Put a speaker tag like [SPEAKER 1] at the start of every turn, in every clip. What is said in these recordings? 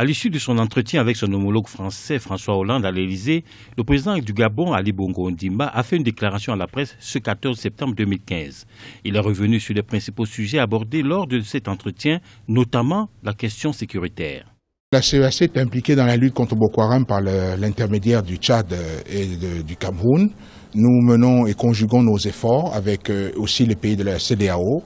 [SPEAKER 1] À l'issue de son entretien avec son homologue français François Hollande à l'Élysée, le président du Gabon, Ali Bongo Ondimba, a fait une déclaration à la presse ce 14 septembre 2015. Il est revenu sur les principaux sujets abordés lors de cet entretien, notamment la question sécuritaire.
[SPEAKER 2] La CEAC est impliquée dans la lutte contre Boko Haram par l'intermédiaire du Tchad et du Cameroun. Nous menons et conjuguons nos efforts avec aussi les pays de la CEDEAO,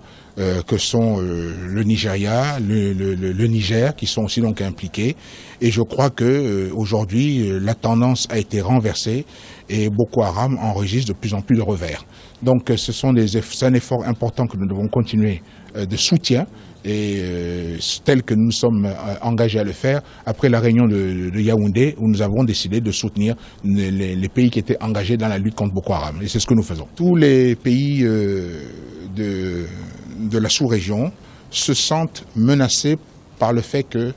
[SPEAKER 2] que sont le Nigeria, le Niger, qui sont aussi donc impliqués. Et je crois que aujourd'hui, la tendance a été renversée et Boko Haram enregistre de plus en plus de revers. Donc c'est un effort important que nous devons continuer de soutien et tel que nous sommes engagés à le faire après la réunion de Yaoundé où nous avons décidé de soutenir les pays qui étaient engagés dans la lutte contre Boko Haram. Et c'est ce que nous faisons. Tous les pays de la sous-région se sentent menacés par le fait que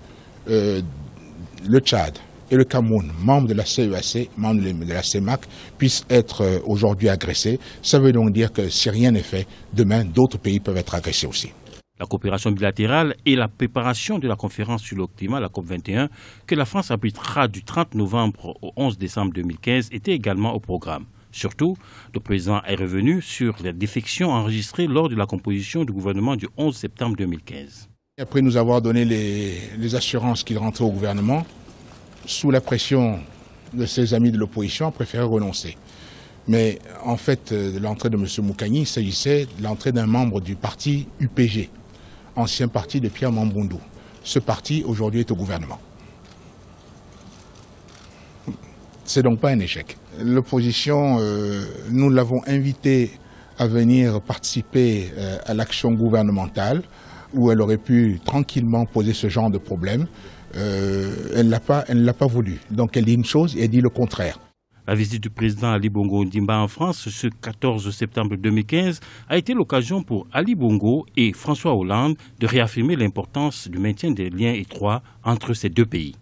[SPEAKER 2] le Tchad et le Cameroun, membres de la CEAC, membres de la CEMAC, puissent être aujourd'hui agressés. Ça veut donc dire que si rien n'est fait, demain, d'autres pays peuvent être agressés aussi.
[SPEAKER 1] La coopération bilatérale et la préparation de la conférence sur le climat, la COP21, que la France abritera du 30 novembre au 11 décembre 2015, étaient également au programme. Surtout, le président est revenu sur les défections enregistrées lors de la composition du gouvernement du 11 septembre 2015.
[SPEAKER 2] Après nous avoir donné les assurances qu'il rentrait au gouvernement, sous la pression de ses amis de l'opposition, a préféré renoncer. Mais en fait, l'entrée de M. Moukani, il s'agissait de l'entrée d'un membre du parti UPG, ancien parti de Pierre Mamboundou. Ce parti, aujourd'hui, est au gouvernement. C'est donc pas un échec. L'opposition, nous l'avons invité à venir participer à l'action gouvernementale, où elle aurait pu tranquillement poser ce genre de problème. Elle ne l'a pas voulu. Donc elle dit une chose et elle dit le contraire.
[SPEAKER 1] La visite du président Ali Bongo Ondimba en France ce 14 septembre 2015 a été l'occasion pour Ali Bongo et François Hollande de réaffirmer l'importance du maintien des liens étroits entre ces deux pays.